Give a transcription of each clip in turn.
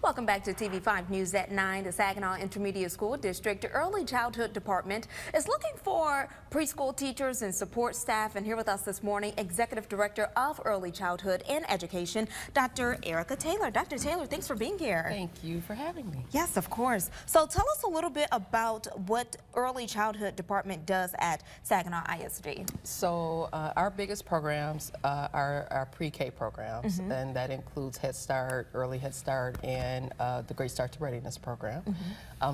Welcome back to TV5 News at 9. The Saginaw Intermediate School District Early Childhood Department is looking for preschool teachers and support staff. And here with us this morning, Executive Director of Early Childhood and Education, Dr. Erica Taylor. Dr. Taylor, thanks for being here. Thank you for having me. Yes, of course. So tell us a little bit about what Early Childhood Department does at Saginaw ISD. So our biggest programs are our pre-K programs, and that includes Head Start, Early Head Start, and the Great Start to Readiness program.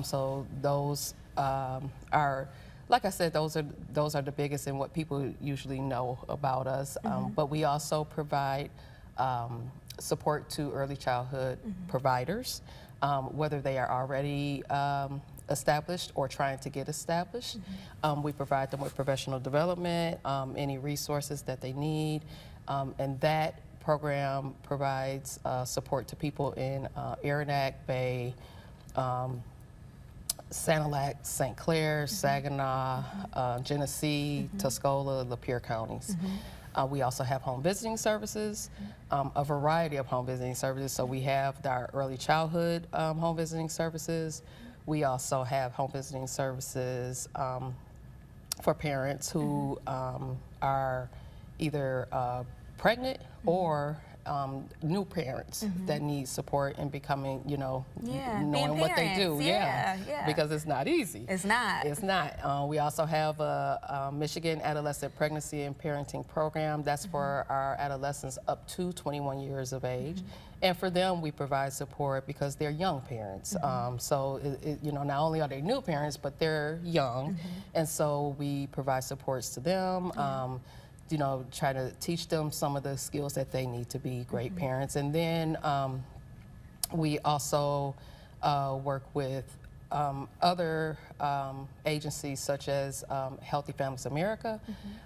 So those are, like I said, those are the biggest and what people usually know about us. But we also provide support to early childhood providers, whether they are already established or trying to get established. We provide them with professional development, any resources that they need, and that program provides support to people in Aranac, Bay, Sanilac, St. Clair, Saginaw, Genesee, Tuscola, Lapeer counties. We also have home visiting services, a variety of home visiting services. So we have our early childhood home visiting services. We also have home visiting services for parents who are either pregnant or new parents that need support in becoming, knowing what they do. Yeah. Because it's not easy. It's not. It's not. We also have a Michigan Adolescent Pregnancy and Parenting Program. That's for our adolescents up to 21 years of age. And for them, we provide support because they're young parents. So, not only are they new parents, but they're young. And so we provide supports to them. Try to teach them some of the skills that they need to be great parents. And then we also work with other agencies such as Healthy Families America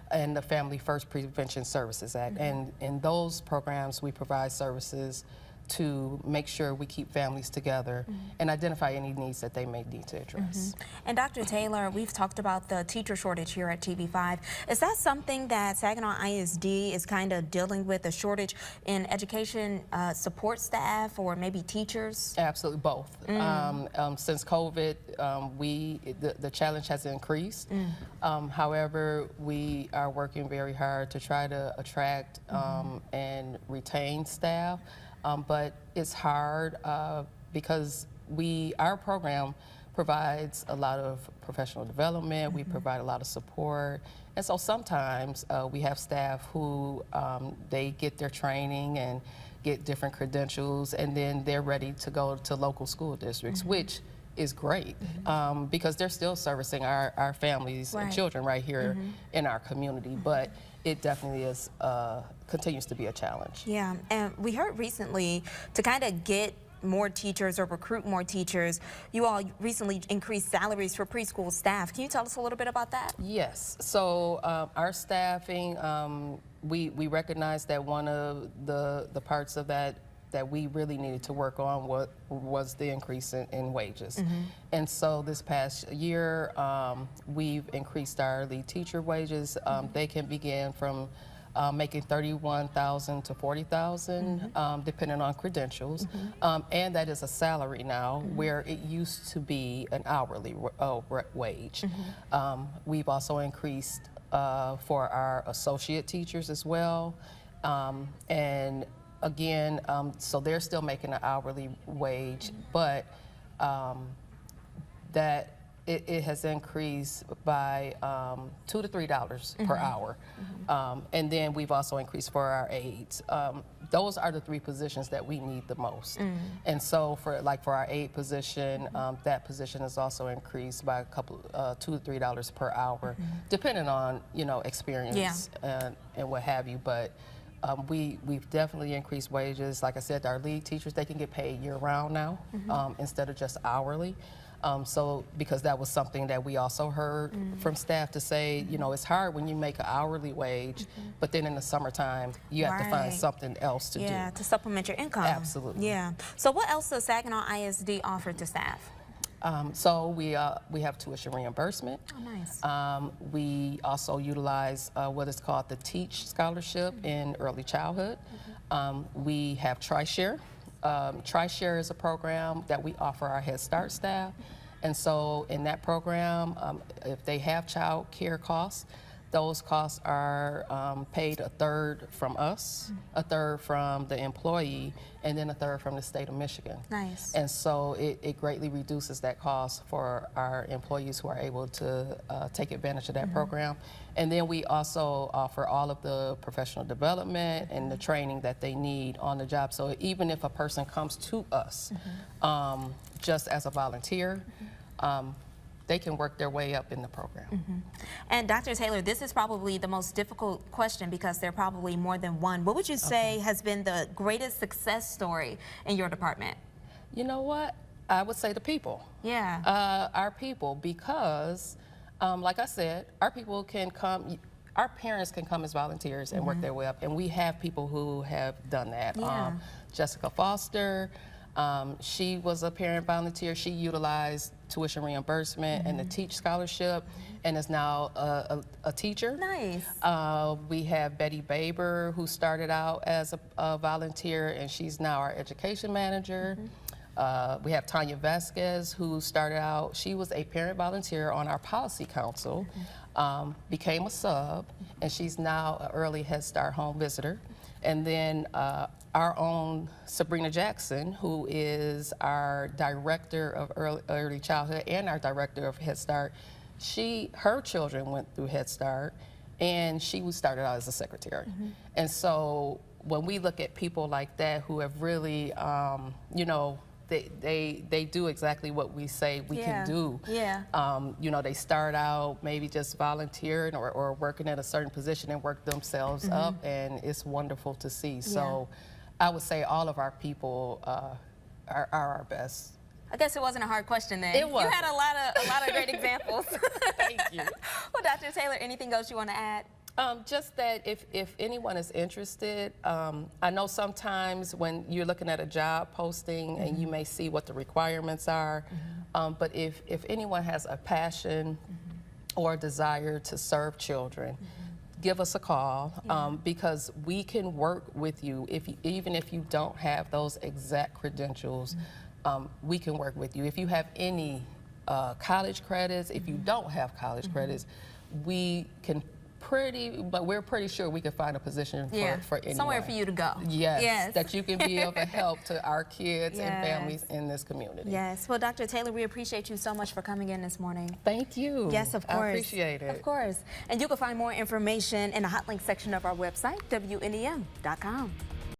and the Family First Prevention Services Act. And in those programs, we provide services to make sure we keep families together and identify any needs that they may need to address. And Dr. Taylor, we've talked about the teacher shortage here at TV5. Is that something that Saginaw ISD is kind of dealing with, a shortage in education support staff or maybe teachers? Absolutely, both. Since COVID, the challenge has increased. However, we are working very hard to try to attract and retain staff. But it's hard because our program provides a lot of professional development, we provide a lot of support, and so sometimes we have staff who they get their training and get different credentials, and then they're ready to go to local school districts, which is great because they're still servicing our families and children right here in our community. But it definitely is continues to be a challenge. Yeah, and we heard recently to kind of get more teachers or recruit more teachers, you all recently increased salaries for preschool staff. Can you tell us a little bit about that? Yes. So our staffing, we recognize that one of the parts of that we really needed to work on was the increase in wages. And so this past year, we've increased our lead teacher wages. They can begin from making $31,000 to $40,000, depending on credentials. And that is a salary now, where it used to be an hourly wage. We've also increased for our associate teachers as well. And again, so they're still making an hourly wage, but that it has increased by $2 to $3 per hour. And then we've also increased for our aides. Those are the three positions that we need the most. And so for our aide position, that position is also increased by a couple, $2 to $3 per hour, depending on, experience and what have you. But we've definitely increased wages. Like I said, our lead teachers, they can get paid year-round now instead of just hourly. So because that was something that we also heard from staff to say, it's hard when you make an hourly wage, but then in the summertime, you have to find something else to do. Yeah, to supplement your income. Absolutely. Yeah. So what else does Saginaw ISD offer to staff? So we have tuition reimbursement. Oh, nice. We also utilize what is called the TEACH Scholarship in early childhood. We have TriShare. TriShare is a program that we offer our Head Start staff. And so in that program, if they have child care costs, those costs are paid a third from us, a third from the employee, and then a third from the state of Michigan. Nice. And so it greatly reduces that cost for our employees who are able to take advantage of that program. And then we also offer all of the professional development and the training that they need on the job. So even if a person comes to us just as a volunteer, they can work their way up in the program. And Dr. Taylor, this is probably the most difficult question because there are probably more than one. What would you say has been the greatest success story in your department? You know what? I would say the people. Yeah. Our people, because like I said, our people can come, our parents can come as volunteers and work their way up, and we have people who have done that. Yeah. Jessica Foster, she was a parent volunteer. She utilized tuition reimbursement and the Teach Scholarship and is now a teacher. Nice. We have Betty Baber, who started out as a volunteer, and she's now our education manager. We have Tanya Vasquez, who started out, she was a parent volunteer on our policy council, became a sub, and she's now an early Head Start home visitor. And then our own Sabrina Jackson, who is our director of early childhood and our director of Head Start, her children went through Head Start, and she started out as a secretary. And so when we look at people like that who have really, you know, they do exactly what we say we can do. Yeah. You know, they start out maybe just volunteering or working at a certain position and work themselves up, and it's wonderful to see. So I would say all of our people are our best. I guess it wasn't a hard question then. It was. You had a lot of great examples. Thank you. Well, Dr. Taylor, anything else you want to add? Just that if anyone is interested, I know sometimes when you're looking at a job posting and you may see what the requirements are, but if anyone has a passion or a desire to serve children, give us a call because we can work with you. Even if you don't have those exact credentials, we can work with you. If you have any college credits, if you don't have college credits, we can but we're pretty sure we can find a position for anyone. Somewhere for you to go. Yes, that you can be of a help to our kids and families in this community. Yes. Well, Dr. Taylor, we appreciate you so much for coming in this morning. Thank you. Yes, of course. I appreciate it. Of course. And you can find more information in the hot link section of our website, WNEM.com.